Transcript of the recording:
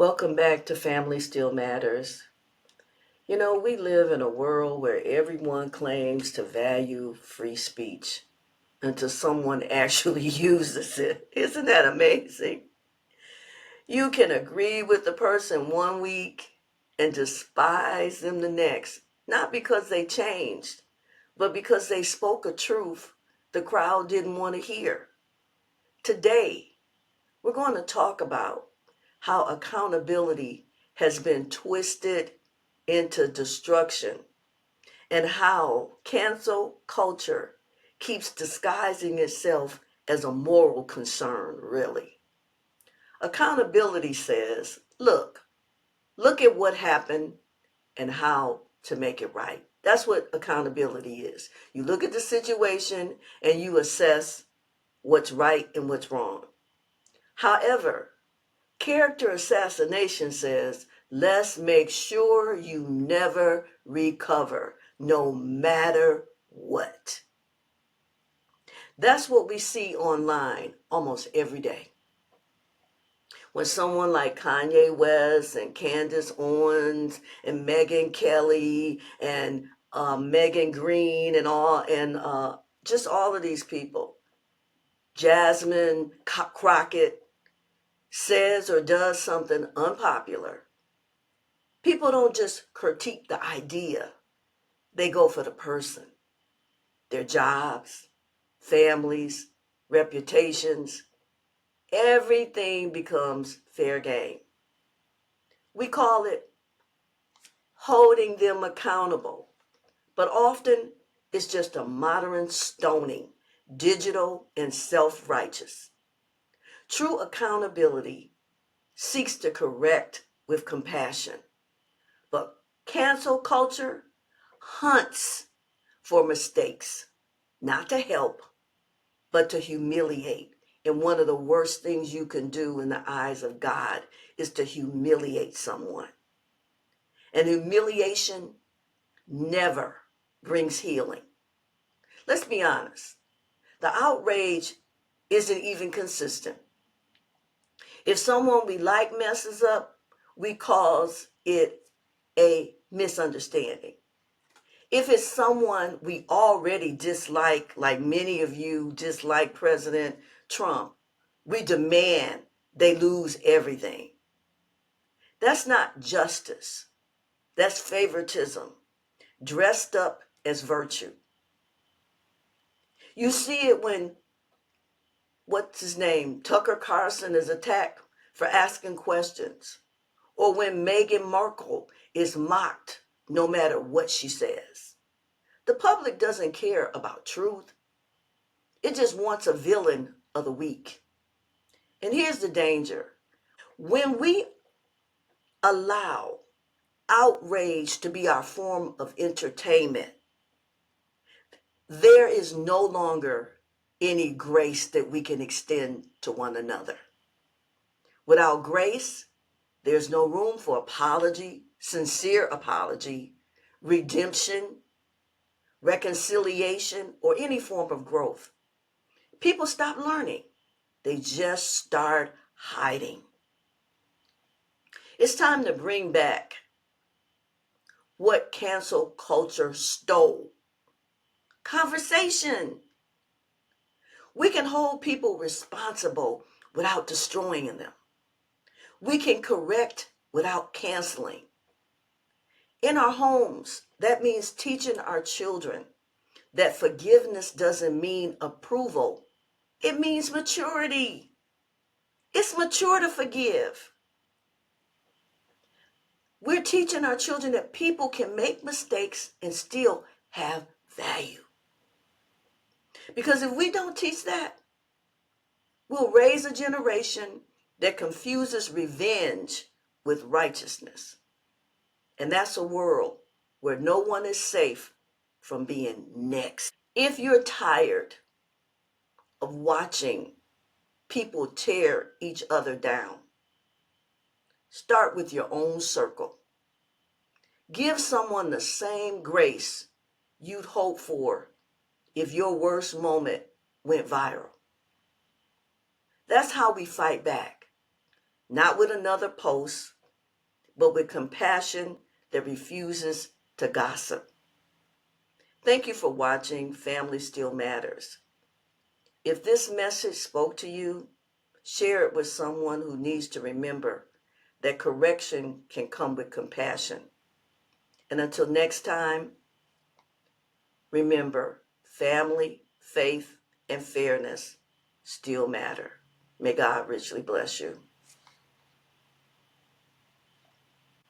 Welcome back to Family Still Matters. You know, we live in a world where everyone claims to value free speech until someone actually uses it. Isn't that amazing? You can agree with the person one week and despise them the next, not because they changed, but because they spoke a truth the crowd didn't want to hear. Today, we're going to talk about how accountability has been twisted into destruction and how cancel culture keeps disguising itself as a moral concern, really. Accountability says, look at what happened and how to make it right. That's what accountability is. You look at the situation and you assess what's right and what's wrong. However, character assassination says, let's make sure you never recover, no matter what. That's what we see online almost every day. When someone like Kanye West and Candace Owens and Megyn Kelly and Megan Green and just all of these people, Jasmine Crockett, says or does something unpopular, people don't just critique the idea. They go for the person, their jobs, families, reputations. Everything becomes fair game. We call it holding them accountable, but often it's just a modern stoning, digital and self-righteous. True accountability seeks to correct with compassion, but cancel culture hunts for mistakes, not to help, but to humiliate. And one of the worst things you can do in the eyes of God is to humiliate someone. And humiliation never brings healing. Let's be honest. The outrage isn't even consistent. If someone we like messes up, we cause it a misunderstanding. If it's someone we already dislike, like many of you dislike President Trump, we demand they lose everything. That's not justice. That's favoritism, dressed up as virtue. You see it when, Tucker Carlson is attacked for asking questions, or when Meghan Markle is mocked no matter what she says. The public doesn't care about truth. It just wants a villain of the week. And here's the danger. When we allow outrage to be our form of entertainment, there is no longer any grace that we can extend to one another. Without grace, there's no room for apology, sincere apology, redemption, reconciliation, or any form of growth. People stop learning. They just start hiding. It's time to bring back what cancel culture stole. Conversation. We can hold people responsible without destroying them. We can correct without canceling. In our homes, that means teaching our children that forgiveness doesn't mean approval. It means maturity. It's mature to forgive. We're teaching our children that people can make mistakes and still have value. Because if we don't teach that, we'll raise a generation that confuses revenge with righteousness. And that's a world where no one is safe from being next. If you're tired of watching people tear each other down, start with your own circle. Give someone the same grace you'd hope for if your worst moment went viral. That's how we fight back. not with another post, but with compassion that refuses to gossip. Thank you for watching Family Still Matters. If this message spoke to you, share it with someone who needs to remember that correction can come with compassion. And until next time, remember, family, faith, and fairness still matter. May God richly bless you.